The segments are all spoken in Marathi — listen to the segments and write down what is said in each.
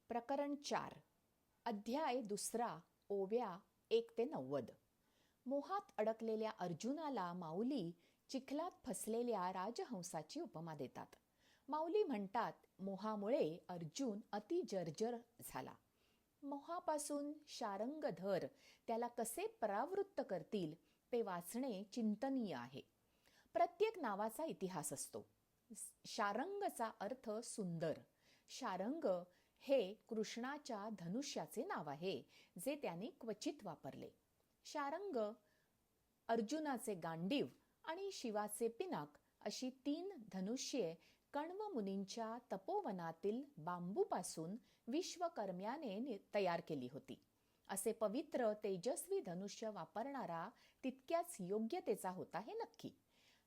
प्रकरण 4 अध्याय 2 ओव्या 1 ते 90. मोहात अडकलेल्या अर्जुनाला माऊली चिखलात फसलेल्या राजहंसाची उपमा देतात. माऊली म्हणतात, मोहामुळे अर्जुन अति जर्जर झाला. मोहापासून शारंगधर त्याला कसे परावृत्त करतील ते वाचणे चिंतनीय आहे. प्रत्येक नावाचा इतिहास असतो. शारंगचा अर्थ सुंदर. शारंग हे कृष्णाच्या धनुष्याचे नाव आहे, जे त्याने क्वचित वापरले. शारंग, अर्जुनाचे गांडीव आणि शिवाचे पिनाक अशी 3 धनुष्ये कण्व मुनींच्या तपोवनातील बांबूपासून विश्वकर्म्याने तयार केली होती. असे पवित्र तेजस्वी धनुष्य वापरणारा तितक्याच योग्यतेचा होता हे नक्की.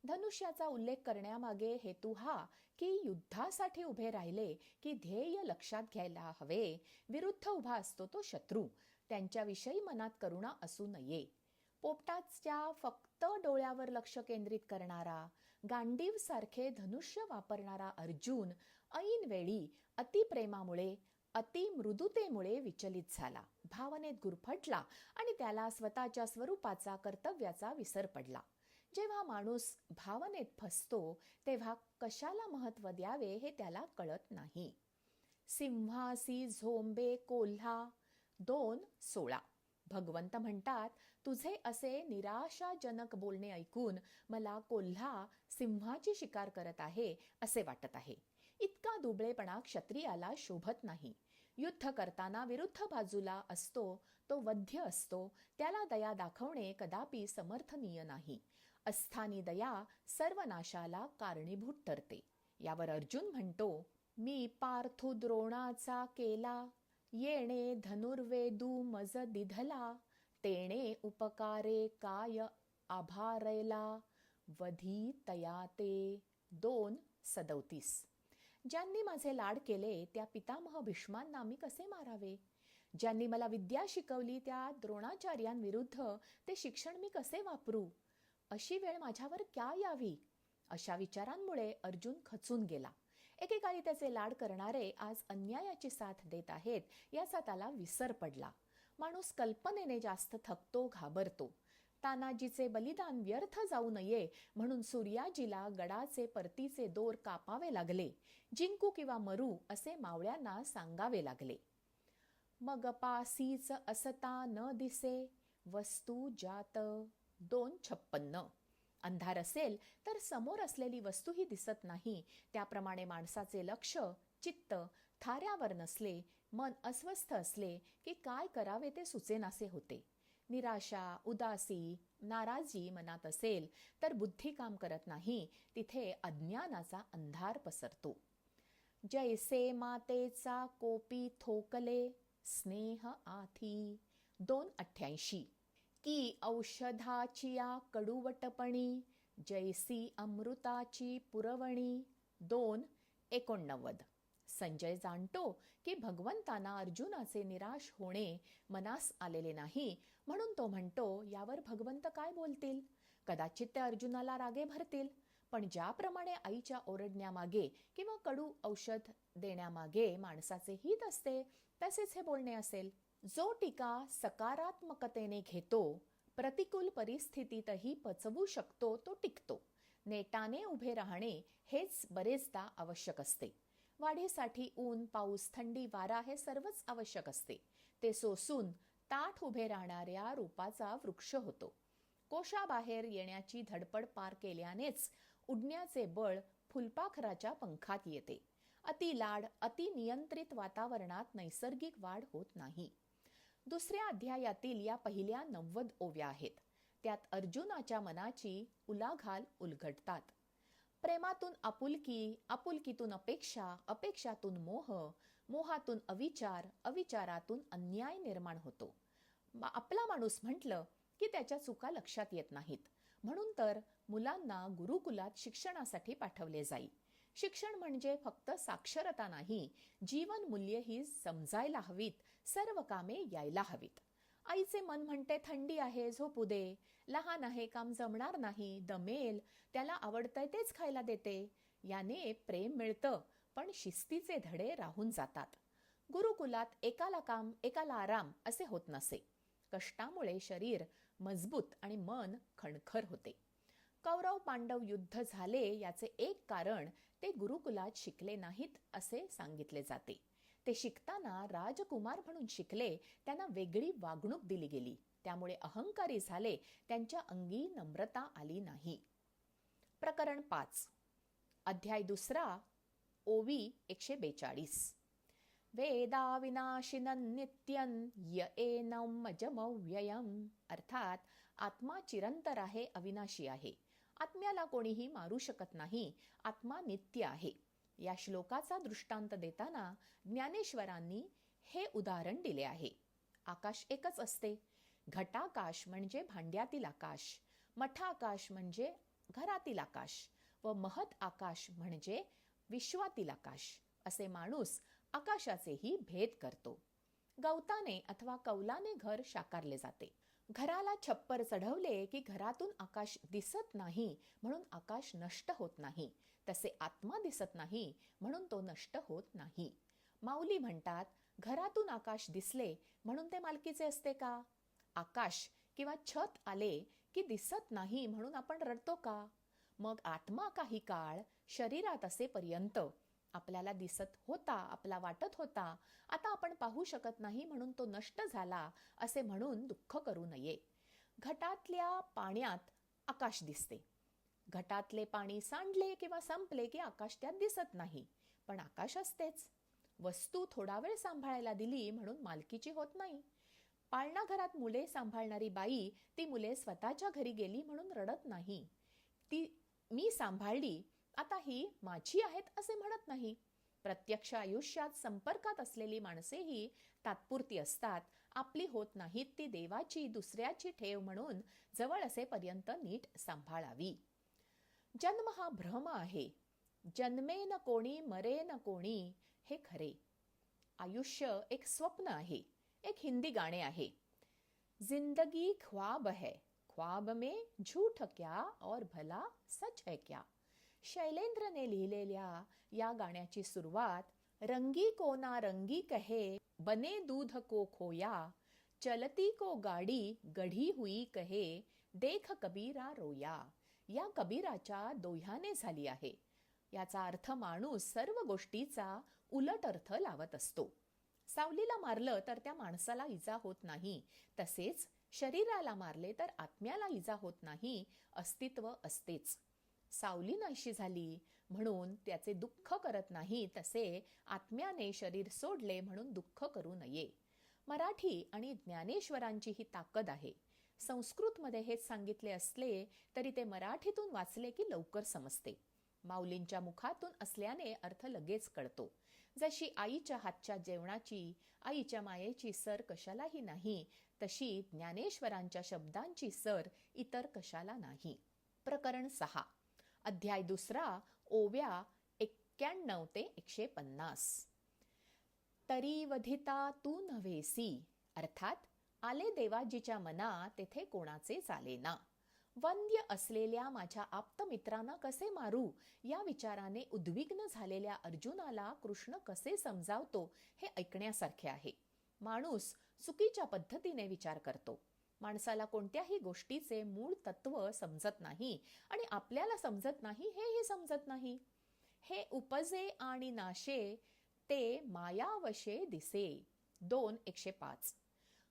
धनुष्याचा उल्लेख करण्यामागे हेतू हा की युद्धासाठी उभे राहिले की ध्येय लक्षात घ्यायला हवे. विरुद्ध उभा असतो तो शत्रू. त्यांच्याविषयी मनात करुणा असू नये. पोपटाच्या फक्त डोळ्यावर लक्ष केंद्रित करणारा, गांडीव सारखे धनुष्य वापरणारा अर्जुन ऐनवेळी अतिप्रेमामुळे अतिमृदुतेमुळे विचलित झाला. भावनेत गुरफटला आणि त्याला स्वतःच्या स्वरूपाचा, कर्तव्याचा विसर पडला. जेव्हा माणूस भावनेत फसतो तेव्हा कशाला महत्त्व द्यावे हे त्याला कळत नाही. सिंहासी झोंबे कोल्हा 2:16. भगवंत म्हणतात, तुझे असे निराशाजनक बोलणे ऐकून मला कोल्हा सिंहाची शिकार करत आहे असे वाटत आहे. इतका दुबळेपणा क्षत्रियाला शोभत नाही. युद्ध करताना विरुद्ध बाजूला असतो तो वध्य असतो. त्याला दया दाखवणे कदापि समर्थनीय नाही. अस्थानी दया सर्वनाशाला कारणीभूत ठरते. यावर अर्जुन म्हणतो, मी पार्थु द्रोणाचा केला, येणे धनुर्वेदू मज दिधला, तेणे उपकारे काय आभारैला, वधी तयाते 2:37. ज्यांनी माझे लाड केले त्या पितामह भीष्मांना मी कसे मारावे? ज्यांनी मला विद्या शिकवली त्या द्रोणाचार्यांविरुद्ध ते शिक्षण मी कसे वापरू? अशी वेळ माझ्यावर क्या यावी? अशा विचारांमुळे अर्जुन खचून गेला. एकेकाळी त्याचे लाड करणारे आज अन्यायाची साथ देत आहेत याचा त्याला विसर पडला. माणूस कल्पनेने जास्त थकतो, घाबरतो. तानाजीचे बलिदान व्यर्थ जाऊ नये म्हणून सूर्याजीला गडाचे परतीचे दोर कापावे लागले. जिंकू किंवा मरू असे मावळ्यांना सांगावे लागले. मग पासीच असता न दिसे, वस्तू जात 2:56. अंधार असेल तर समोर असलेली वस्तूही दिसत नाही. त्याप्रमाणे माणसाचे लक्ष, चित्त थाऱ्यावर नसले, मन अस्वस्थ असले की काय करावे ते सुचेनासे होते. निराशा, उदासी, नाराजी मनात असेल तर बुद्धी काम करत नाही. तिथे अज्ञानाचा अंधार पसरतो. जैसे मातेचा कोपी थोकले, स्नेह आथी 2:88. की औषधाचिया कडुवटपणी, जैसी अमृताची पुरवणी 2:89. संजय जाणतो की भगवंतांना अर्जुनाचे निराश होणे मनास आलेले नाही, म्हणून तो म्हणतो, यावर भगवंत काय बोलतील? कदाचित ते अर्जुनाला रागे भरतील. पण ज्याप्रमाणे आईच्या ओरडण्यामागे किंवा कडू औषध देण्यामागे माणसाचे हित असते, तसेच हे बोलणे असेल. जो टीका सकारात्मकतेने घेतो, प्रतिकूल परिस्थितीतही पचवू शकतो, तो टिकतो. नेटाने उभे राहणे हेच बरेचदा आवश्यक असते. वाढीसाठी ऊन, पाऊस, थंडी, वारा हे सर्वच आवश्यक असते. ते सोसून ताठ उभे राहणाऱ्या रूपाचा वृक्ष होतो. कोशाबाहेर येण्याची धडपड पार केल्यानेच उडण्याचे बळ फुलपाखराच्या पंखात येते. अति लाड, अति नियंत्रित वातावरणात नैसर्गिक वाढ होत नाही. 2ऱ्या अध्यायातील या पहिल्या 90 ओव्या आहेत. त्यात अर्जुनाच्या मनाची उलाढाल उलगडतात. प्रेमातून आपुलकी, आपुलकीतून अपेक्षा, अपेक्षातून मोह, मोहातून अविचार, अविचारातून अन्याय निर्माण होतो. आपला माणूस म्हटलं की त्याच्या चुका लक्षात येत नाहीत. म्हणून तर मुलांना गुरुकुलात शिक्षणासाठी पाठवले जाई. शिक्षण म्हणजे फक्त साक्षरता नाही, जीवन मूल्ये ही समजायला हवीत, सर्व कामे यायला हवीत. आईचे मन म्हणते थंडी आहे, झोपू दे. लहान आहे, काम जमणार नाही, दमेल, त्याला आवडतंय तेच खायला देते. याने प्रेम मिळतं, पण शिस्तीचे धडे राहून जातात. गुरुकुलात एकाला काम एकाला आराम असे होत नसे. कष्टामुळे शरीर मजबूत आणि मन खणखर होते. कौरव पांडव युद्ध झाले याचे एक कारण ते गुरुकुलात शिकले नाहीत असे सांगितले जाते. ते शिकताना राजकुमार म्हणून शिकले, त्यांना वेगळी वागणूक दिली गेली, त्यामुळे अहंकारी झाले, त्यांच्या अंगी नम्रता आली नाही. प्रकरण 5. अध्याय 2. ओवी 142. वेदा विनाशिनं नित्यं य एनं अजमव्ययम्. अर्थात आत्मा चिरंतर आहे, अविनाशी आहे. आत्म्याला कोणीही मारू शकत नाही. आत्मा नित्य आहे. या श्लोकाचा दृष्टांत देताना ज्ञानेश्वरांनी हे उदाहरण दिले आहे. आकाश एकच असते. घटाकाश म्हणजे भांड्यातील आकाश, मठाकाश म्हणजे घरातील आकाश व महत आकाश म्हणजे विश्वातील आकाश. असे माणूस आकाशाचेही भेद करतो. गवताने अथवा कौलाने घर साकारले जाते. घराला छप्पर चढवले की घरातून आकाश दिसत नाही म्हणून आकाश नष्ट होत नाही. तसे आत्मा दिसत नाही म्हणून तो नष्ट होत नाही. माऊली म्हणतात, घरातून आकाश दिसले म्हणून ते मालकीचे असते का? आकाश किंवा छत आले की दिसत नाही म्हणून आपण रडतो का? मग आत्मा काही काळ शरीरात असेपर्यंत आपल्याला दिसत होता, आपला वाटत होता. आता आपण पाहू शकत नाही म्हणून तो नष्ट झाला असे म्हणून दुःख करू नये. घटातल्या पाण्यात आकाश दिसते. घटातले पाणी सांडले किंवा संपले की आकाश त्यात दिसत नाही, पण आकाश असतेच. वस्तू थोडा वेळ सांभाळायला दिली म्हणून मालकीची होत नाही. पाळणा घरात मुले सांभाळणारी बाई ती मुले स्वतःच्या घरी गेली म्हणून रडत नाही. ती मी सांभाळली, आता ही माझी आहेत असे म्हणत नाही. प्रत्यक्ष आयुष्यात संपर्कात असलेली माणसेही तात्पुरती असतात. आपली होत नाहीत, ती देवाची, दुसऱ्याची ठेव म्हणून जवळ असेपर्यंत नीट सांभाळावी. जन्म हा भ्रम आहे. जन्मे न कोणी, मरे न कोणी, हे खरे. आयुष्य एक स्वप्न आहे. एक हिंदी गाणे आहे, जिंदगी ख्वाब है, ख्वाब में झूठ क्या और भला सच है क्या. शैलेंद्रने लिहिलेल्या या गाण्याची सुरुवात, रंगी को ना रंगी कहे, बने दूध को खोया, चलती को गाडी गढ़ी हुई कहे, देख कबीरा रोया, या कबीराच्या दोह्याने झाली आहे. याचा अर्थ माणूस सर्व गोष्टीचा उलट अर्थ लावत असतो. सावलीला मारलं तर त्या माणसाला इजा होत नाही, तसेच शरीराला मारले तर आत्म्याला इजा होत नाही, अस्तित्व असतेच. सावली नाहीशी झाली म्हणून त्याचे दुःख करत नाही, तसे आत्म्याने शरीर सोडले म्हणून दुःख करू नये. मराठी आणि ज्ञानेश्वरांची ही ताकद आहे. संस्कृतमध्ये हेच सांगितले असले तरी ते मराठीतून वाचले की लवकर समजते. माऊलींच्या मुखातून असल्याने अर्थ लगेच कळतो. जशी आईच्या हातच्या जेवणाची, आईच्या मायेची सर कशालाही नाही, तशी ज्ञानेश्वरांच्या शब्दांची सर इतर कशाला नाही. प्रकरण 6. अध्याय 2. ओव्या 91 ते 150. तरी वधिता तू नव्हेसी. अर्थात आले देवाजीच्या मना, तेथे कोणाचे चालेना. वंद्य असलेल्या माझ्या आप्तमित्रांना कसे मारू या विचाराने उद्विग्न झालेल्या अर्जुनाला कृष्ण कसे समजावतो हे ऐकण्यासारखे आहे. माणूस चुकीच्या पद्धतीने विचार करतो. माणसाला कोणत्याही गोष्टीचे मूळ तत्व समजत नाही आणि आपल्याला समजत नाही हेही समजत नाही. हे उपजे आणि नाशे, ते मायावशे दिसे. 2:105.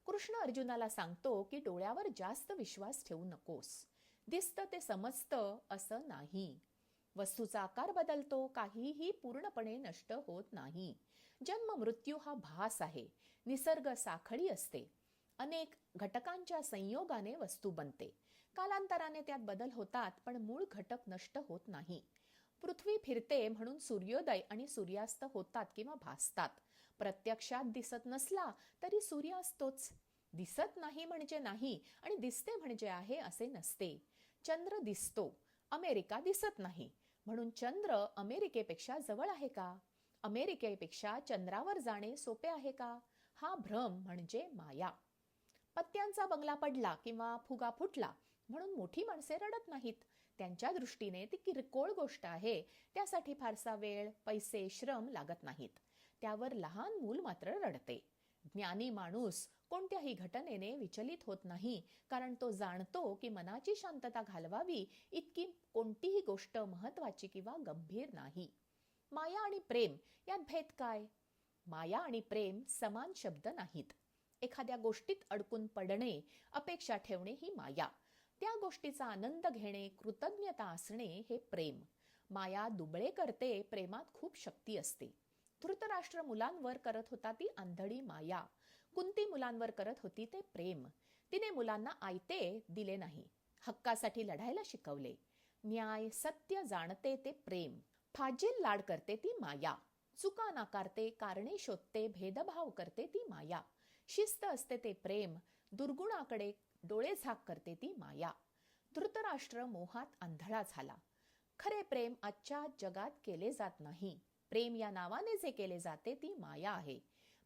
कृष्ण अर्जुनाला सांगतो की डोळ्यावर जास्त विश्वास ठेवू नकोस. दिसतं ते समजतं असं नाही. वस्तूचा आकार बदलतो, काहीही पूर्णपणे नष्ट होत नाही. जन्म मृत्यू हा भास आहे. निसर्ग साखळी असते. अनेक घटकांच्या संयोगाने वस्तू बनते. कालांतराने त्यात बदल होतात, पण मूळ घटक नष्ट होत नाही. पृथ्वी फिरते म्हणून सूर्योदय आणि सूर्यास्त होतात किंवा भासतात. प्रत्यक्षात दिसत नसला तरी सूर्य असतोच. दिसत नाही म्हणजे नाही आणि दिसते म्हणजे आहे असे नसते. चंद्र दिसतो, अमेरिका दिसत नाही, म्हणून चंद्र अमेरिकेपेक्षा जवळ आहे का? अमेरिकेपेक्षा चंद्रावर जाणे सोपे आहे का? हा भ्रम म्हणजे माया. पत्त्यांचा बंगला पडला किंवा फुगा फुटला म्हणून मोठी माणसे रडत नाहीत. त्यांच्या दृष्टीने ती किरकोळ गोष्ट आहे. त्यासाठी फारसा वेळ, पैसे, श्रम लागत नाहीत. त्यावर लहान मूल मात्र रडते. ज्ञानी माणूस कोणत्याही घटनेने विचलित होत नाही, कारण तो जाणतो की मनाची शांतता घालवावी इतकी कोणतीही गोष्ट महत्वाची किंवा गंभीर नाही. माया आणि प्रेम यात भेद काय? माया आणि प्रेम समान शब्द नाहीत. एखाद्या गोष्टीत अडकून पडणे, अपेक्षा ठेवणे ही माया. त्या गोष्टीचा आनंद घेणे, कृतज्ञता असणे हे प्रेम. माया दुबळे करते, प्रेमात खूप शक्ती असते. धृतराष्ट्र मुलांवर करत होता ती आंधळी माया. कुंती मुलांवर करत होती ते प्रेम. तिने मुलांना आयते दिले नाही, हक्कासाठी लढायला शिकवले. न्याय सत्य जाणते ते प्रेम. फाजील लाड करते ती माया. चुका नाकारते, कारणे शोधते, भेदभाव करते ती माया. शिस्त असते ते प्रेम. दुर्गुणाकडे डोळे झाक करते ती माया. धृतराष्ट्र मोहात आंधळा झाला. खरे प्रेम आजच्या जगात केले जात नाही. प्रेम या नावाने जे केले जाते ती माया आहे.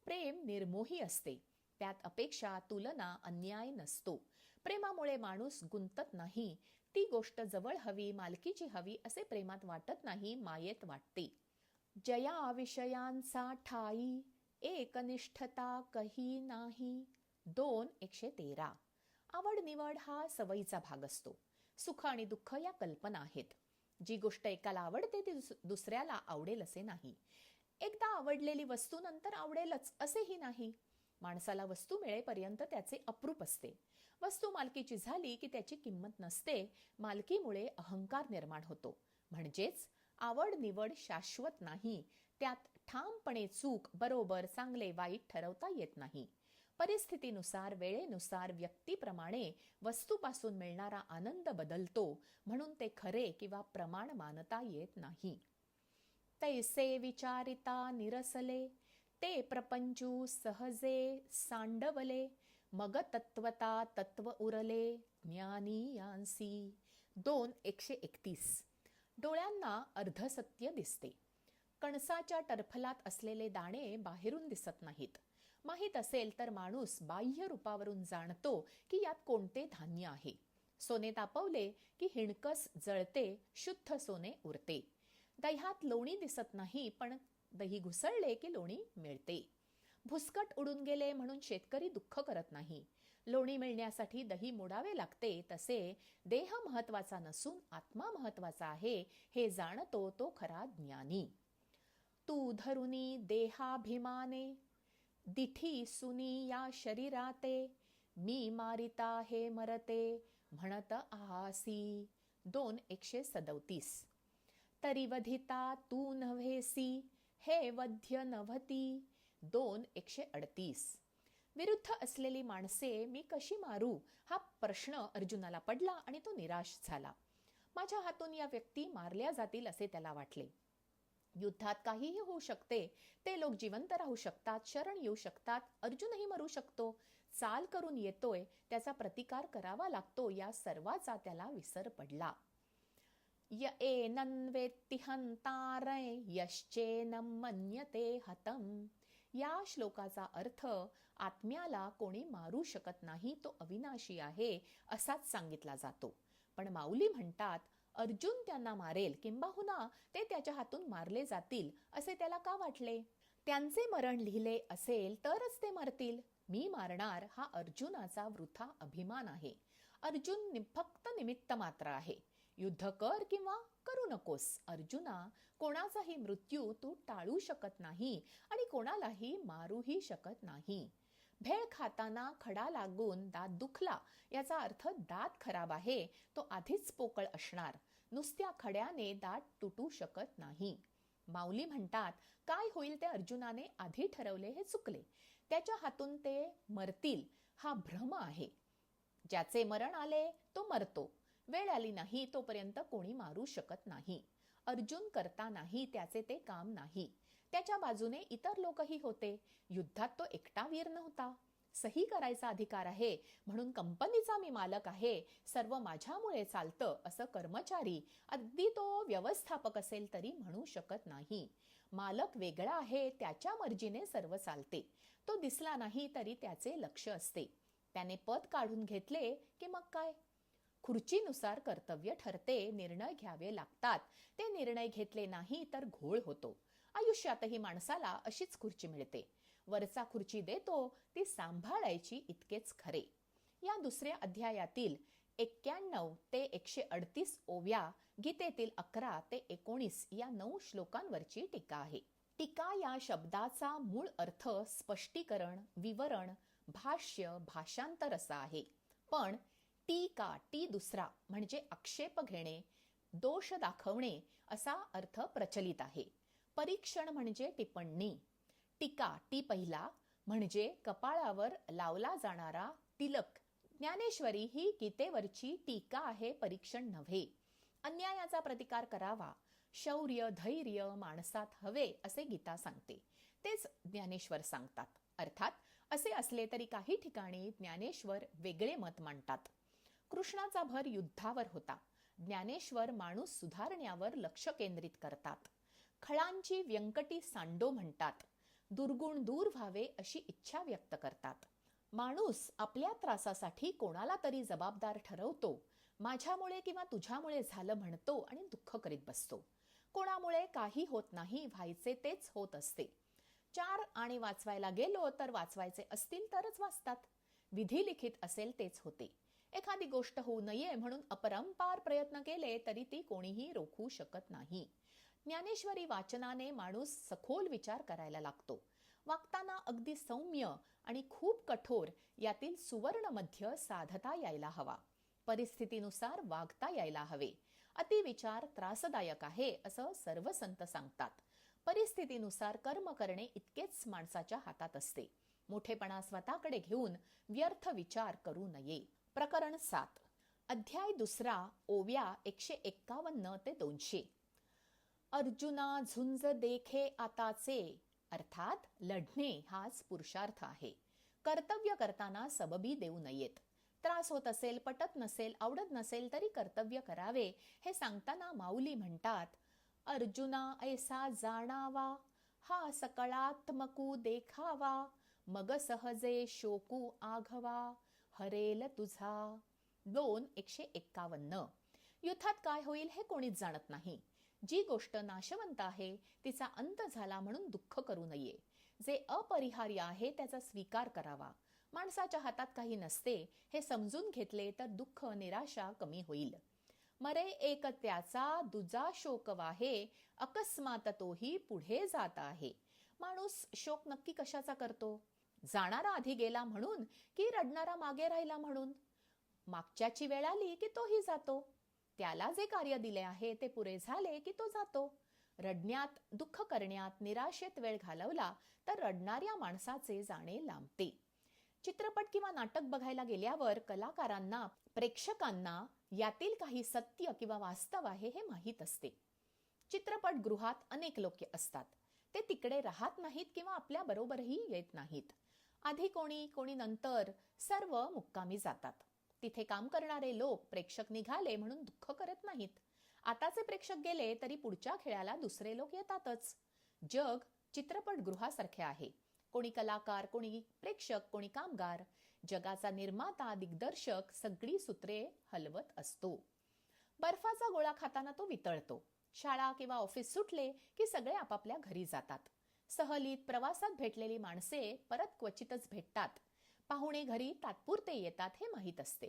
प्रेम निर्मोही असते. त्यात अपेक्षा, तुलना, अन्याय नसतो. प्रेमामुळे माणूस गुंतत नाही. ती गोष्ट जवळ हवी, मालकीची हवी असे प्रेमात वाटत नाही, मायेत वाटते. जया विषयांचा ठाई, एकनिष्ठता कही नाही. 2:113. आवड निवड हा सवयीचा भाग असतो. सुख आणि दुःख या कल्पना आहेत. जी गोष्ट एकाला आवडते ती दुसऱ्याला आवडेल असे नाही. एकदा आवडलेली वस्तू नंतर आवडेलच असेही नाही. माणसाला वस्तू मिळेपर्यंत त्याचे अप्रूप असते. वस्तू मालकीची झाली की त्याची किंमत नसते. मालकीमुळे अहंकार निर्माण होतो. म्हणजेच आवड निवड शाश्वत नाही. त्यात ठामपणे चूक, बरोबर, चांगले, वाईट ठरवता येत नाही. परिस्थितीनुसार, वेळेनुसार, व्यक्तीप्रमाणे वस्तूपासून मिळणारा आनंद बदलतो, म्हणून ते खरे किंवा प्रमाण मानता येत नाही. तैसे विचारिता निरसले, ते प्रपंचू सहजे सांडवले. मग तत्वता तत्व उरले, ज्ञानी यांसी. 2:131. डोळ्यांना अर्धसत्य दिसते. कणसाच्या टरफलात असलेले दाणे बाहेरून दिसत नाहीत. माहीत असेल तर माणूस बाह्य रूपावरून जाणतो की यात कोणते धान्य आहे. सोने तापवले की हिणकस जळते, शुद्ध सोने उरते. दह्यात लोणी दिसत नाही, पण दही घुसळले की लोणी मिळते. भुसकट उडून गेले म्हणून शेतकरी दुःख करत नाही. लोणी मिळण्यासाठी दही मोडावे लागते. तसे देह महत्वाचा नसून आत्मा महत्वाचा आहे हे जाणतो तो खरा ज्ञानी. तू धरुनी देहाभिमाने, दिठी सुनी या शरीराते. मी मारिता हे मरते, म्हणत आसी. 2:137. तरी वधिता तू नव्हेसी, हे वध्य नव्हती. 2:138. विरुद्ध असलेली माणसे मी कशी मारू हा प्रश्न अर्जुनाला पडला आणि तो निराश झाला. माझ्या हातून या व्यक्ती मारल्या जातील असे त्याला वाटले. युद्धात काहीही होऊ शकते. ते लोक जिवंत राहू शकतात, शरण येऊ शकतात. अर्जुनही मरू शकतो. चाल करून येतोय, त्याचा प्रतिकार करावा लागतो, या सर्वाचा त्याला विसर पडला. य एनं वेत्ति हंतारं, यश्चैनं मन्यते हतम्. या श्लोकाचा अर्थ आत्म्याला कोणी मारू शकत नाही, तो अविनाशी आहे असाच सांगितला जातो. पण माऊली म्हणतात अर्जुन त्यांना मारेल, किंबहुना ते त्याच्या हातून मारले जातील असे त्याला का वाटले? त्यांचे मरण लिहिले असेल तरच ते मरतील. मी मारणार हा अर्जुनाचा वृथा अभिमान आहे. अर्जुन फक्त निमित्त मात्र आहे. युद्ध कर किंवा करू नकोस. अर्जुना, कोणाचाही मृत्यू तू टाळू शकत नाही आणि कोणालाही मारूही शकत नाही. भेळ खाताना खडा लागून दात दुखला याचा अर्थ दात खराब आहे, तो आधीच पोकळ असणार. नुसत्या खड्याने दात तुटू शकत नाही. माऊली म्हणतात काय होईल ते अर्जुनाने आधी ठरवले हे चुकले. त्याच्या हातून ते मरतील हा भ्रम आहे. ज्याचे मरण आले तो मरतो. वेळ आली नाही तोपर्यंत कोणी मारू शकत नाही. अर्जुन करता नाही, त्याचे ते काम नाही. त्याच्या बाजूने इतर लोकही होते. युद्धात तो एकटा वीर नव्हता. सही करायचा अधिकार आहे म्हणून कंपनीचा मी मालक आहे, सर्व माझ्यामुळे चालतं असं कर्मचारी, अगदी तो व्यवस्थापक असेल तरी म्हणू शकत नाही. मालक वेगळा आहे, त्याच्या मर्जीने सर्व चालते. तो दिसला नाही तरी त्याचे लक्ष असते. त्याने पद काढून घेतले की मग काय? खुर्चीनुसार कर्तव्य ठरते, निर्णय घ्यावे लागतात. ते निर्णय घेतले नाही तर घोळ होतो. आयुष्यातही माणसाला अशीच खुर्ची मिळते. वरचा खुर्ची देतो ती सांभाळायची इतकेच खरे. या दुसऱ्या अध्यायातील 91 ते 138 ओव्या गीतेतील 11 ते 19 या 9 श्लोकांवरची टीका आहे. टीका या शब्दाचा मूळ अर्थ स्पष्टीकरण, विवरण, भाष्य, भाषांतर असा आहे. पण टीका, टी दुसरा म्हणजे आक्षेप घेणे, दोष दाखवणे असा अर्थ प्रचलित आहे. परीक्षण म्हणजे टिप्पणी. टीका, टी पहिला म्हणजे कपाळावर लावला जाणारा तिलक. ज्ञानेश्वरी ही गीतेवरची टीका आहे, परीक्षण नव्हे. अन्यायाचा प्रतिकार करावा, शौर्य, धैर्य माणसात हवे असे गीता सांगते. तेच ज्ञानेश्वर सांगतात. अर्थात असे असले तरी काही ठिकाणी ज्ञानेश्वर वेगळे मत मांडतात. कृष्णाचा भर युद्धावर होता. ज्ञानेश्वर माणूस सुधारण्यावर लक्ष केंद्रित करतात. खळांची व्यंकटी सांडो म्हणतात. दुर्गुण दूर व्हावे अशी इच्छा व्यक्त करतात. माणूस आपल्या त्रासासाठी कोणाला तरी जबाबदार ठरवतो. माझ्यामुळे किंवा तुझ्यामुळे झालं म्हणतो आणि दुःख करीत बसतो. कोणामुळे काही होत नाही, व्हायचे तेच होत असते. 4 आणि वाचवायला गेलो तर वाचवायचे असतील तरच वाचतात. विधी लिखित असेल तेच होते. एखादी गोष्ट होऊ नये म्हणून अपरंपार प्रयत्न केले तरी ती कोणीही रोखू शकत नाही. ज्ञानेश्वरी वाचनाने माणूस सखोल विचार करायला लागतो. वागताना अगदी सौम्य आणि खूप कठोर यातील सुवर्ण मध्य साधता यायला हवा. परिस्थितीनुसार वागता यायला हवे. अतिविचार त्रासदायक आहे असं सर्व संत सांगतात. परिस्थितीनुसार कर्म करणे इतकेच माणसाच्या हातात असते. मोठेपणा स्वतःकडे घेऊन व्यर्थ विचार करू नये. प्रकरण 7. अध्याय दुसरा, ओव्या 151 ते 200. अर्जुना झुंज देखे आताचे. अर्थात लढणे हाच पुरुषार्थ आहे. कर्तव्य करताना सबबी देऊ नयेत. त्रास होत असेल, पटत नसेल, आवडत नसेल तरी कर्तव्य करावे हे सांगताना माऊली म्हणतात, अर्जुना ऐसा जाणावा, हा सकळात्मकू देखावा, मग सहजे शोकू आघवा, हरेल तुझा. 2:151. युद्धात काय होईल हे कोणीच जाणत नाही. जी गोष्ट नाशवंत आहे तिचा अंत झाला म्हणून दुःख करू नये. जे अपरिहार्य आहे त्याचा स्वीकार करावा. माणसाच्या हातात काही नसते हे समजून घेतले तर दुःख, निराशा कमी होईल. मरे एक त्याचा दुजा शोक वाहे, अकस्मात तोही पुढे जात आहे. माणूस शोक नक्की कशाचा करतो? जाणारा आधी गेला म्हणून की रडणारा मागे राहिला म्हणून? मागच्याची वेळ आली की तोही जातो. त्याला जे कार्य दिले आहे ते पुरे झाले की तो जातो. रडण्यात, दुःख करण्यात, निराशेत वेळ घालवला तर रडणाऱ्या माणसाचे जाणे लांबते. चित्रपट किंवा नाटक बघायला गेल्यावर कलाकारांना, प्रेक्षकांना यातील काही सत्य किंवा वास्तव आहे हे माहीत असते. चित्रपटगृहात अनेक लोक असतात. ते तिकडे राहत नाहीत किंवा आपल्या बरोबरही येत नाहीत. आधी कोणी, कोणी नंतर, सर्व मुक्कामी जातात. तिथे काम करणारे लोक प्रेक्षक निघाले म्हणून दुःख करत नाहीत. आताचे प्रेक्षक गेले तरी पुढच्या खेळाला दुसरे लोक येतातच. जग चित्रपटगृहासारखे आहे. कोणी कलाकार, कोणी प्रेक्षक, कोणी कामगार. जगाचा निर्माता, दिग्दर्शक सगळी सूत्रे हलवत असतो. बर्फाचा गोळा खाताना तो वितळतो. शाळा किंवा ऑफिस सुटले की सगळे आपापल्या घरी जातात. सहलीत, प्रवासात भेटलेली माणसे परत क्वचितच भेटतात. पाहुणे घरी तात्पुरते येतात हे माहीत असते.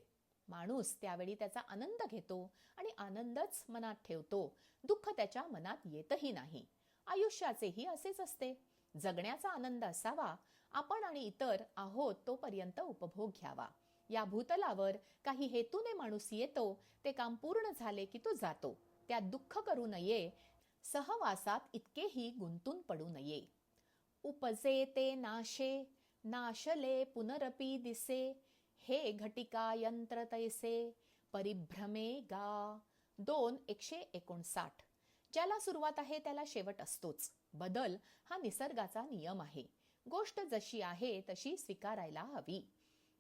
माणूस त्यावेळी त्याचा आनंद घेतो आणि आनंदच मनात ठेवतो. दुःख त्याच्या मनात येतही नाही. आयुष्याचेही असेच असते. जगण्याचा आनंद असावा. आपण आणि इतर आहोत तोपर्यंत उपभोग घ्यावा. या भूतलावर काही हेतूने माणूस येतो. ते काम पूर्ण झाले की तो जातो. त्यात दुःख करू नये. सहवासात इतकेही गुंतून पडू नये. उपजे ते नाशे, नाशले पुनरपी दिसे, हे घटिका यंत्र तैसे, परिभ्रमे गा. 2:159. ज्याला सुरुवात आहे त्याला शेवट असतोच. बदल हा निसर्गाचा नियम आहे. गोष्ट जशी आहे तशी स्वीकारायला हवी.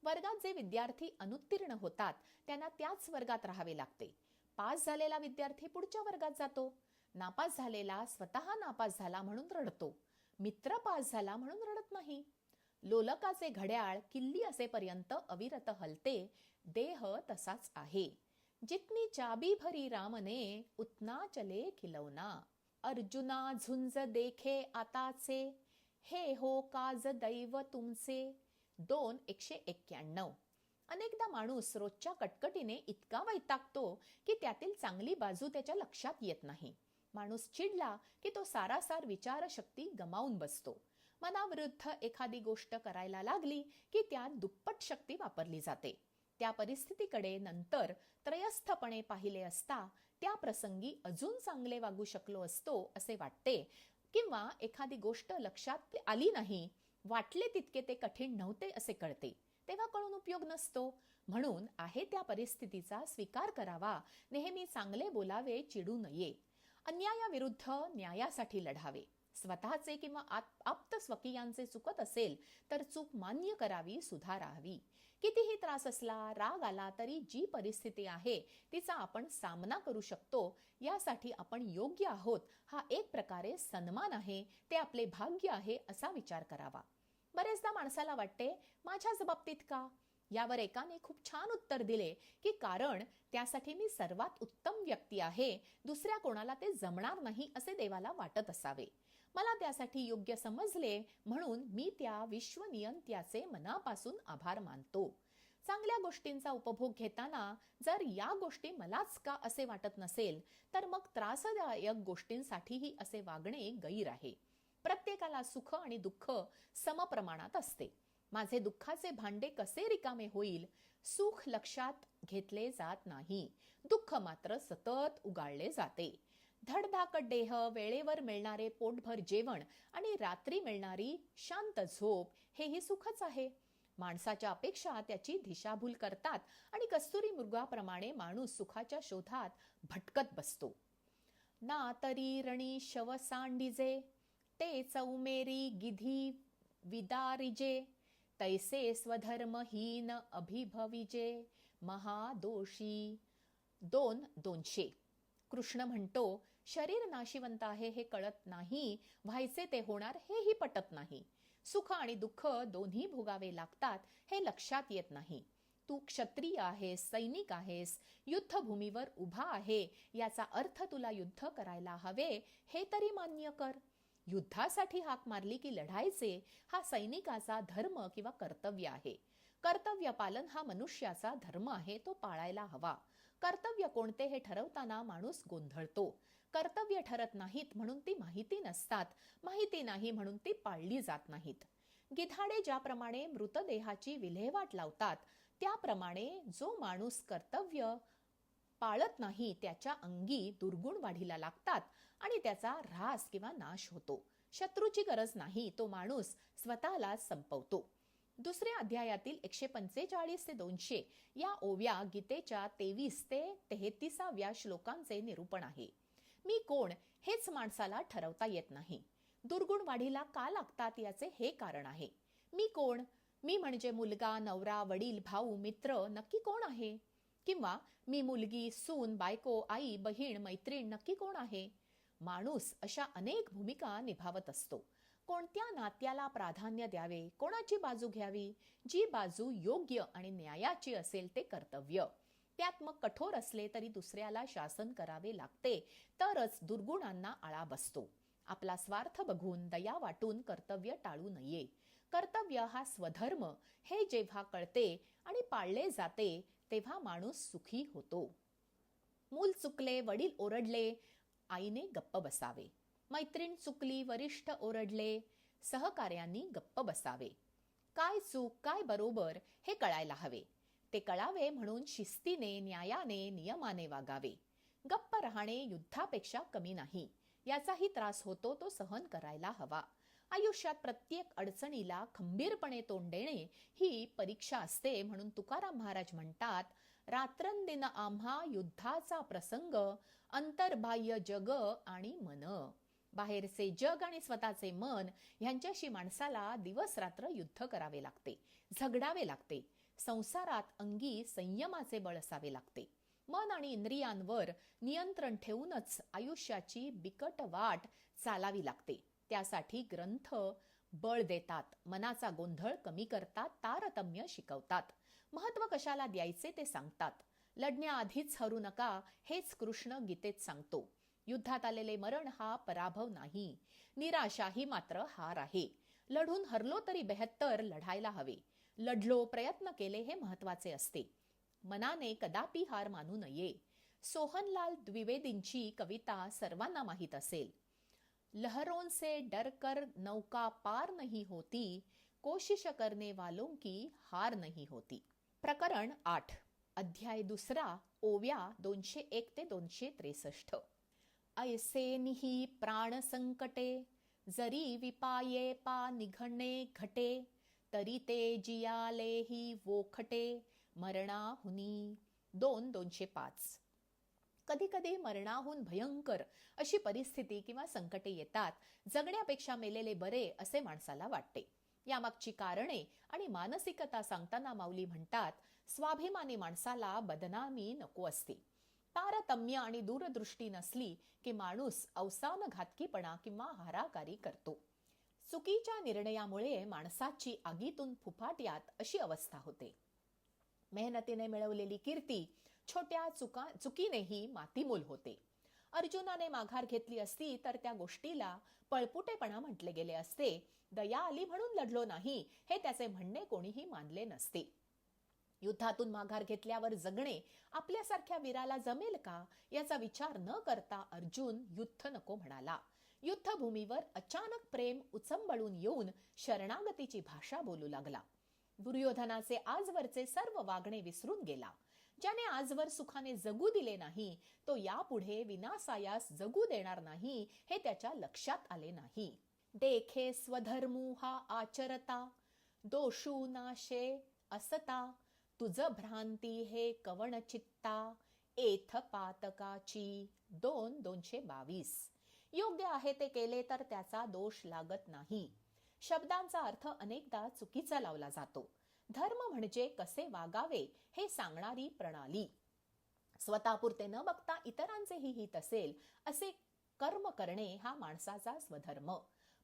वर्गात जे विद्यार्थी अनुत्तीर्ण होतात त्यांना त्याच वर्गात राहावे लागते. पास झालेला विद्यार्थी पुढच्या वर्गात जातो. नापास झालेला स्वतः नापास झाला म्हणून रडतो. मित्र पास झाला म्हणून रडत नाही. लोलकाचे घड्याळ किल्ली असेपर्यंत अविरत हलते. देह तसाच आहे. जितनी चाबी भरी रामने, उतना चले खिलौना. अर्जुना झुंज देखे आताचे, हे हो काज दैव तुमचे. 2:191. अनेकदा माणूस रोजच्या कटकटीने इतका वैतागतो की त्यातील चांगली बाजू त्याच्या लक्षात येत नाही. माणूस चिडला की तो सारासार विचारशक्ती गमावून बसतो. मनाविरुद्ध एखादी गोष्ट करायला लागली की त्यात दुप्पट शक्ती वापरली जाते. त्या परिस्थितीकडे नंतर त्रयस्थपणे पाहिले असता त्या प्रसंगी अजून चांगले वागू शकलो असतो असे वाटते, किंवा एखादी गोष्ट लक्षात आली नाही, वाटले तितके ते कठीण नव्हते असे कळते, तेव्हा कळून उपयोग नसतो. म्हणून आहे त्या परिस्थितीचा स्वीकार करावा, नेहमी चांगले बोलावे, चिडू नये. अन्यायाविरुद्ध न्यायासाठी लढावे. स्वतःचे किंवा आप्त स्वकीयांचे चुकत असेल तर चूक मान्य करावी, सुधारावी. कितीही त्रास असला, राग आला तरी जी परिस्थिती आहे तिचा आपण सामना करू शकतो, यासाठी आपण योग्य आहोत हा एक प्रकारे सन्मान आहे, ते आपले भाग्य आहे असा विचार करावा. बरेचदा माणसाला वाटते, माझ्याच बाबतीत का? यावर एकाने खूप छान उत्तर दिले की कारण त्यासाठी मी सर्वात उत्तम व्यक्ती आहे, दुसऱ्या कोणाला ते जमणार नाही असे देवाला वाटत असावे. मला त्यासाठी योग्य समजले म्हणून मी त्या विश्वनियंत्याचे मनापासून आभार मानतो. चांगल्या गोष्टींचा उपभोग घेताना जर या गोष्टी मलाच का असे वाटत नसेल, तर मग त्रासदायक गोष्टींसाठीही असे वागणे गैर आहे. प्रत्येकाला सुख आणि दुःख समप्रमाणात असते. माझे दुःखाचे भांडे कसे रिकामे होईल? सुख लक्षात घेतले जात नाही, दुःख मात्र सतत उगाळले जाते. धडधाकट देह, वेळेवर मिळणारे पोटभर जेवण आणि रात्री मिळणारी शांत झोप हेही सुखच आहे. माणसाच्या अपेक्षा त्याची दिशाभूल करतात आणि कस्तुरी मृगाप्रमाणे माणूस सुखाच्या शोधात भटकत बसतो. ना तरी रणी शव सांडिजे, ते चौमेरी गिधी विदारिजे, तैसे स्वधर्महीन अभिभविजे महादोषी. 2:200. कृष्ण म्हणतो, शरीर नाशिवंत आहे हे कळत नाही, व्हायचे ते होणार हेही पटत नाही. सुख आणि दुःख दोन्ही भोगावे लागतात हे लक्षात येत नाही. तू क्षत्रिय आहेस, सैनिक आहेस, युद्धभूमीवर उभा आहे, याचा अर्थ तुला युद्ध करायला हवे हे तरी मान्य कर. युद्धासाठी हाक मारली की लढायचे हा सैनिकाचा धर्म किंवा कर्तव्य आहे. कर्तव्य पालन हा मनुष्याचा धर्म आहे, तो पाळायला हवा. कर्तव्य कोणते हे ठरवताना माणूस गोंधळतो. कर्तव्य ठरत नाहीत म्हणून ती माहिती नसतात, माहिती नाही म्हणून ती पाळली जात नाहीत. गिधाडे ज्याप्रमाणे मृतदेहाची विल्हेवाट लावतात, त्याप्रमाणे जो माणूस कर्तव्य पाळत नाही त्याच्या अंगी दुर्गुण वाढीला लागतात आणि त्याचा ऱ्हास किंवा नाश होतो. शत्रूची गरज नाही, तो माणूस स्वतःला संपवतो. दुसऱ्या अध्यायातील 145 ते 200 या ओव्या गीतेच्या 23 ते 33व्या श्लोकांचे निरूपण आहे. मी कोण हेच माणसाला ठरवता येत नाही. दुर्गुण वाढीला का लागतात याचे हे कारण आहे. मी कोण? मी म्हणजे मुलगा, नवरा, वडील, भाऊ, मित्र नक्की कोण आहे? किंवा मी मुलगी, सून, बायको, आई, बहीण, मैत्रीण नक्की कोण आहे? माणूस अशा अनेक भूमिका निभावत असतो. कोणत्या नात्याला प्राधान्य द्यावे, कोणाची बाजू घ्यावी? जी बाजू योग्य आणि न्यायाची असेल ते कर्तव्य. त्यात मग कठोर असले तरी दुसऱ्याला शासन करावे लागते, तरच दुर्गुणांना आळा बसतो. आपला स्वार्थ बघून, दया वाटून कर्तव्य टाळू नये. कर्तव्य हा स्वधर्म हे जेव्हा कळते आणि पाळले जाते तेव्हा माणूस सुखी होतो. मूल चुकले, वडील ओरडले, आईने गप्प बसावे. मैत्रीण चुकली, वरिष्ठ ओरडले, सहकार्यांनी गप्प बसावे. काय चूक, काय बरोबर हे कळायला हवे. ते कळावे म्हणून शिस्तीने, न्यायाने, नियमाने वागावे. गप्प राहणे युद्धापेक्षा कमी नाही. याचाही त्रास होतो, तो सहन करायला हवा. आयुष्यात प्रत्येक अडचणीला खंबीरपणे तोंड देणे ही परीक्षा असते. म्हणून तुकाराम महाराज म्हणतात, रात्रंदिन आम्हा युद्धाचा प्रसंग, अंतर्बाह्य जग आणि मन. बाहेरचे जग आणि स्वतःचे मन ह्यांच्याशी माणसाला दिवस रात्र युद्ध करावे लागते, झगडावे लागते. संसारात अंगी संयमाचे बळ असावे लागते. मन आणि इंद्रियांवर नियंत्रण ठेवूनच आयुष्याची बिकट वाट चालावी लागते. त्यासाठी ग्रंथ बळ देतात, मनाचा गोंधळ कमी करतात, तारतम्य शिकवतात, महत्त्व कशाला द्यायचे ते सांगतात. लढण्याआधीच हरू नका हेच कृष्ण गीतेत सांगतो. युद्धात आलेले मरण हा पराभव नाही, निराशा ही मात्र हार आहे. लढून हरलो तरी बेहत्तर लढायला हवे. लढलो, प्रयत्न केले हे महत्वाचे असते. मनाने कदापि हार मानू नये. सोहनलाल द्विवेदींची कविता सर्वांना माहीत असेल. लहरों से डर कर नौका पार नहीं होती, कोशिश करने वालों की हार नहीं होती. प्रकरण 8. अध्याय 2. ओव्या 201 ते 263. ऐसे निही प्राण संकटे, जरी विपाये पा निघणे घटे, तरी ते जियालेही वोखटे, मरणाहुनी. 2:205. कधी कधी मरणाहून भयंकर अशी परिस्थिती किंवा संकटे येतात. जगण्यापेक्षा मेलेले बरे असे माणसाला वाटते. यामागची कारणे आणि मानसिकता सांगताना माऊली म्हणतात, स्वाभिमानी माणसाला बदनामी नको असते. तारतम्य आणि दूरदृष्टी नसली की माणूस अवसान घातकीपणा किंवा हाराकारी करतो. चुकीच्या निर्णयामुळे माणसाची आगीतून फुफाट्यात अशी अवस्था होते. मेहनतीने मिळवलेली कीर्ती छोट्या चुकीनेही मातीमोल होते. अर्जुनाने माघार घेतली असती तर त्या गोष्टीला पळपुटेपणा म्हटले गेले असते. दया आली म्हणून लढलो नाही हे त्याचे म्हणणे कोणीही मानले नसते. युद्धातून माघार घेतल्यावर जगणे आपल्यासारख्या वीराला जमेल का याचा विचार न करता अर्जुन युद्ध नको म्हणाला. युद्धभूमीवर अचानक प्रेम उचंबळून येऊन शरणागतीची भाषा बोलू लागला. दुर्योधनाचे आजवरचे सर्व वागणे विसरून गेला. ज्याने आजवर सुखाने जगू दिले नाही तो यापुढे विनासायास जगू देणार नाही हे त्याच्या लक्षात आले नाही. देखे स्वधर्मू हा आचरता, दोषू नाशे असता, तुझ भ्रांती हे कवण चित्ता, एथ पातकाची. 2:222. योग्य आहे ते केले तर त्याचा दोष लागत नाही. शब्दांचा अर्थ अनेकदा चुकीचा लावला जातो. धर्म म्हणजे कसे वागावे हे सांगणारी प्रणाली. स्वतःपुरते न बघता इतरांचेही हित असेल असे कर्म करणे हा माणसाचा स्वधर्म.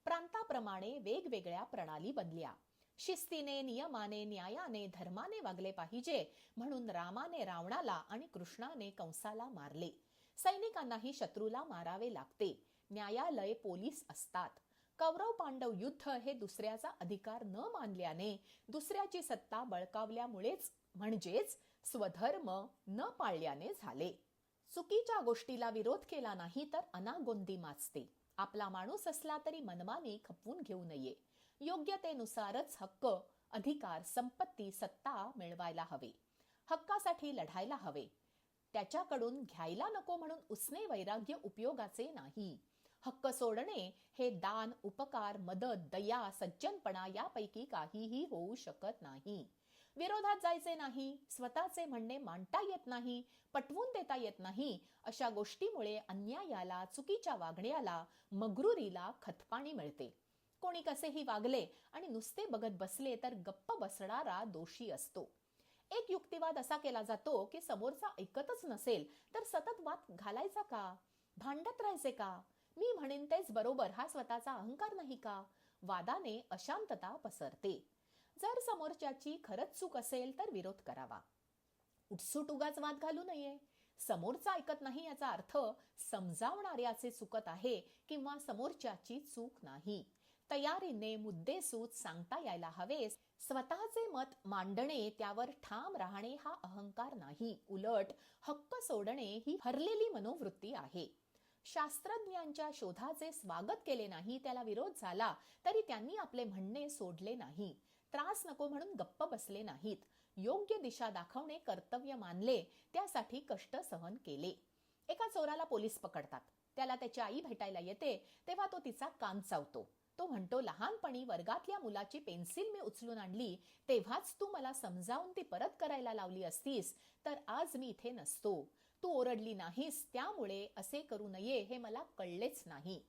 प्रांताप्रमाणे वेगवेगळ्या प्रणाली बनल्या. शिस्तीने, नियमाने, न्यायाने, धर्माने वागले पाहिजे म्हणून रामाने रावणाला आणि कृष्णाने कंसाला मारले. सैनिकांनाही शत्रूला मारावे लागते. न्यायालय, पोलीस असतात. कौरव पांडव युद्ध हे दुसऱ्याचा अधिकार न मानल्याने, दुसऱ्याची सत्ता बळकावल्यामुळेच म्हणजेच स्वधर्म न पाळल्याने झाले. चुकीच्या गोष्टीला विरोध केला नाही तर अनागोंदी माजते. आपला माणूस असला तरी मनमानी खपवून घेऊ नये. योग्यतेनुसारच हक्क, अधिकार, संपत्ती, सत्ता मिळवायला हवे. हक्कासाठी लढायला हवे. त्याच्याकडून घ्यायला नको म्हणून उसने वैराग्य उपयोगाचे नाही. हक्क सोडणे हे दान, उपकार, मदत, दया, सज्जनपणा यापैकी काहीही होऊ शकत नाही. विरोधात जायचे नाही, स्वतःचे म्हणणे मांडता येत नाही, पटवून देता येत नाही, अशा गोष्टीमुळे अन्यायाला, चुकीच्या वागण्याला, मगरुरीला खतपाणी मिळते. कोणी कसेही वागले आणि नुसते बघत बसले तर गप्प बसणारा दोषी असतो. एक युक्तिवाद असा केला जातो की समोरचा ऐकतच नसेल तर सतत वाद घालायचा का, भांडत राहायचे का, मी म्हणेन तेच बरोबर हा स्वतःचा अहंकार नाही का. वादाने अशांतता पसरते. जर समोरच्याची खरंच चूक असेल तर विरोध करावा. उठसूट उगाच वाद घालू नये. समोरचा ऐकत नाही याचा अर्थ समजावणाऱ्याचे चुकत आहे किंवा समोरच्याची चूक नाही. तयारीने मुद्देसूद सांगता यायला हवे. स्वतःचे मत मांडणे, त्यावर ठाम राहणे हा अहंकार नाही. उलट हक्क सोडणे ही हरलेली मनोवृत्ती आहे. शास्त्रज्ञांच्या शोधाचे स्वागत केले नाही, त्याला विरोध झाला तरी त्यांनी आपले म्हणणे सोडले नाही. त्रास नको म्हणून गप्प बसले नाहीत. योग्य दिशा दाखवणे कर्तव्य मानले, त्यासाठी कष्ट सहन केले. एका चोराला पोलीस पकडतात. त्याला त्याची आई भेटायला येते तेव्हा तो तिचा कान चावतो. तो म्हणतो, लहानपणी वर्गातल्या मुलाची पेन्सिल मी उचलून आणली तेव्हाच तू मला समजावून ती परत करायला लावली असतीस तर आज मी इथे नसतो. तू ओरडली नाहीस त्यामुळे असे करू नये हे मला कळलेच नाही.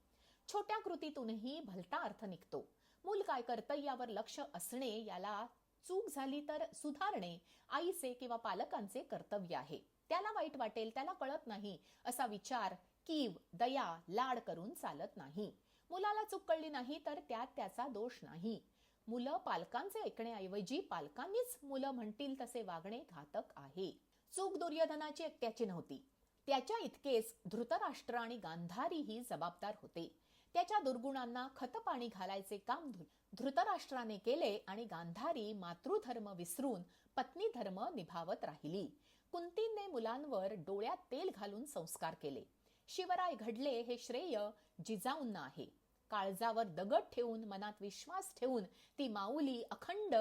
छोट्या कृतीतूनही भलता अर्थ निघतो. मूल काय करतं यावर लक्ष असणे, याला चूक झाली तर सुधारणे आईचे किंवा पालकांचे कर्तव्य आहे. त्याला वाईट वाटेल, त्याला कळत नाही असा विचार, कीव, दया, लाड करून चालत नाही. मुलाला चूक कळली नाही तर त्यात त्याचा दोष नाही. मुलं पालकांचे ऐकण्याऐवजी पालकांनीच मुलं म्हणतील तसे वागणे घातक आहे. चूक दुर्योधनाची एकट्याची नव्हती. त्याच्या इतकेच धृतराष्ट्र आणि गांधारीही जबाबदार होते. त्याच्या दुर्गुणांना खतपाणी घालायचे काम धृतराष्ट्राने केले आणि गांधारी मातृधर्म विसरून पत्नी धर्म निभावत राहिली. कुंतीने मुलांवर डोळ्यात तेल घालून संस्कार केले. शिवराय घडले हे श्रेय जिजाऊंना आहे. काळजावर दगड ठेवून मनात विश्वास ठेवून ती माऊली अखंड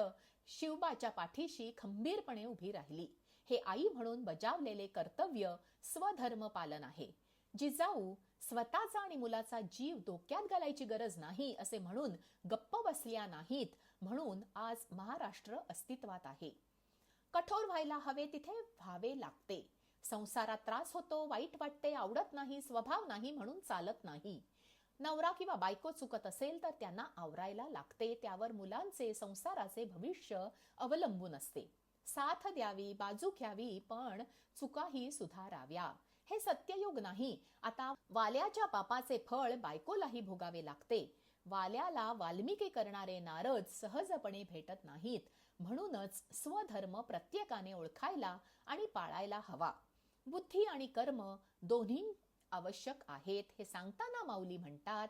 शिवबाच्या पाठीशी खंबीरपणे उभी राहिली. हे आई म्हणून बजावलेले कर्तव्य स्वधर्म पालन आहे. जिजाऊ स्वतःचा आणि मुलाचा जीव धोक्यात घालायची गरज नाही असे म्हणून गप्प बसल्या नाहीत, म्हणून आज महाराष्ट्र अस्तित्वात आहे. कठोर व्हायला हवे तिथे व्हावे लागते. संसारात त्रास होतो, वाईट वाटते, आवडत नाही, स्वभाव नाही म्हणून चालत नाही. नवरा किंवा बायको चुकत असेल तर त्यांना आवरायला लागते. त्यावर मुलांचे संसाराचे भविष्य अवलंबून असते. साथ द्यावी, बाजू घ्यावी, पण चुकाही सुधाराव्या. हे सत्ययुग नाही. आता वाल्याच्या पापाचे फळ बायकोलाही भोगावे लागते. वाल्याला वाल्मिकी करणारे नारद सहजपणे भेटत नाहीत. म्हणूनच स्वधर्म प्रत्येकाने ओळखायला आणि पाळायला हवा. बुद्धी आणि कर्म दोन्ही आवश्यक आहेत. हे सांगताना माऊली म्हणतात,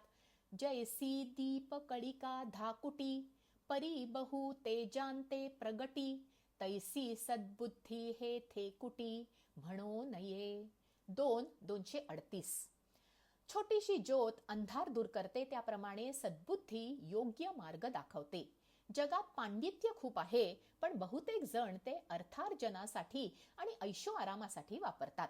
जैसी दीप कळिका धाकुटी, परी बहु तेजांते प्रगटी, तैसी सद्बुद्धी हे थेकुटी, म्हणो नये. 2:238. छोटीशी ज्योत अंधार दूर करते, त्याप्रमाणे सद्बुद्धी योग्य मार्ग दाखवते. जगात पांडित्य खूप आहे, पण बहुतेक जण ते अर्थार्जनासाठी आणि ऐशो आरामासाठी वापरतात.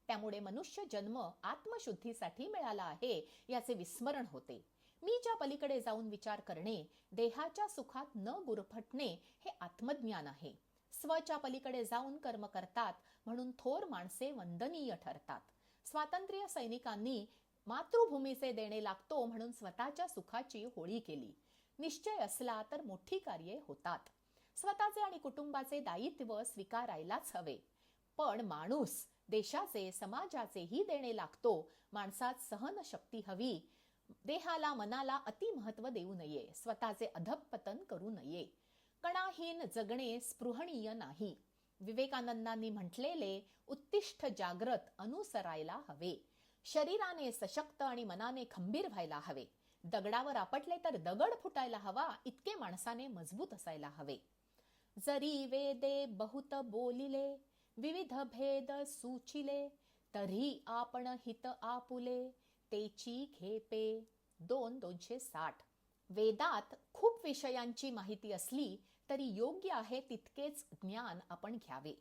त्यामुळे मनुष्य जन्म आत्मशुद्धीसाठी मिळाला आहे याचे विस्मरण होते. मीच्या पलीकडे जाऊन विचार करणे, देहाच्या सुखात न गुरफटणे हे आत्मज्ञान आहे. स्वच्या पलीकडे जाऊन कर्म करतात म्हणून थोर माणसे वंदनीय ठरतात. स्वातंत्र्य सैनिकांनी मातृभूमीचे देणे लागतो म्हणून स्वतःच्या सुखाची होळी केली. निश्चय असला तर मोठी कार्ये होतात. स्वतःचे आणि कुटुंबाचे दायित्व स्वीकारायलाच हवे. पण माणूस देशाचे समाजाचेही देणे लागतो. माणसात सहन शक्ती हवी. देहाला मनाला अति महत्व देऊ नये. स्वतःचे अधःपतन करू नये. कणाहीन जगणे स्पृहणीय नाही. विवेकानंदांनी म्हटलेले उत्तिष्ठ जाग्रत अनुसरायला हवे. शरीराने सशक्त आणि मनाने खंबीर व्हायला हवे. दगडावर आपटले तर दगड फुटायला हवा इतके माणसाने मजबूत असायला हवे. जरी वेदे बहुत बोलिले, विविध भेद सूचिले, तरी आपण हित आपुले, तेची घेपे. 2:260. वेदात खूप विषयांची माहिती असली तरी योग्य आहे तितकेच ज्ञान आपण घ्यावे.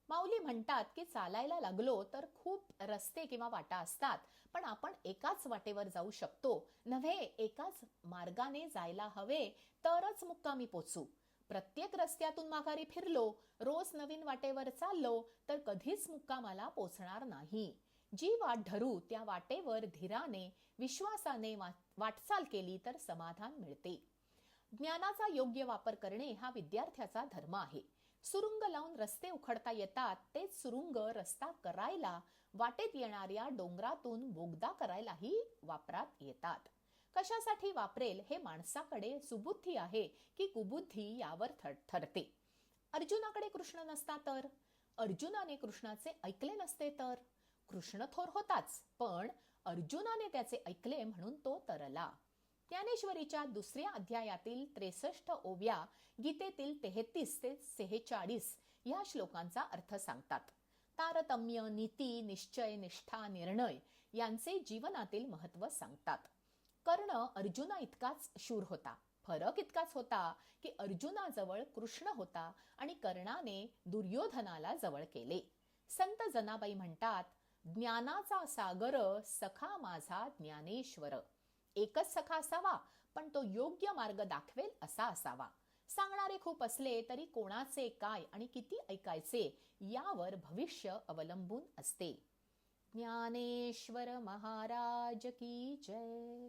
माऊली म्हणतात की चालायला लागलो तर खूप रस्ते किंवा वाटा असतात, पण आपण एकाच वाटेवर जाऊ शकतो नव्हे. एकाच मार्गाने जायला हवे तरच मुक्कामी पोचू. प्रत्येक रस्त्यातून माघारी फिरलो, रोज नवीन वाटेवर चाललो तर कधीच मुक्कामाला पोचणार नाही. जी वाट धरू त्या वाटेवर धीराने विश्वासाने वाटचाल केली तर समाधान मिळते. ज्ञानाचा योग्य वापर करणे हा विद्यार्थ्याचा धर्म आहे. सुरुंग लावून रस्ते उखडता येतात, तेच सुरुंग रस्ता करायला वाटेत येणाऱ्या डोंगरातून बोगदा करायलाही वापरात येतात. कशासाठी वापरेल हे माणसाकडे सुबुद्धी आहे की कुबुद्धी यावर ठरते. अर्जुनाकडे कृष्ण नसता तर, अर्जुनाने कृष्णाचे ऐकले नसते तर, कृष्ण थोर होताच, पण अर्जुनाने त्याचे ऐकले म्हणून तो तरला. ज्ञानेश्वरीच्या 2ऱ्या अध्यायातील 63 ओव्या गीतेतील 33 ते 46 या श्लोकांचा अर्थ सांगतात. तारतम्य, नीती, निश्चय, निष्ठा, निर्णय यांचे जीवनातील महत्व सांगतात. कर्ण अर्जुना इतकाच शूर होता. फरक इतकाच होता की अर्जुनाजवळ कृष्ण होता आणि कर्णाने दुर्योधनाला जवळ केले. संत जनाबाई म्हणतात, ज्ञानाचा सागर सखा माझा ज्ञानेश्वर. एकच सखा असावा, पण तो योग्य मार्ग दाखवेल असा असावा. सांगणारे खूप असले तरी कोणाचे काय आणि किती ऐकायचे यावर भविष्य अवलंबून असते. ज्ञानेश्वर महाराज की जय.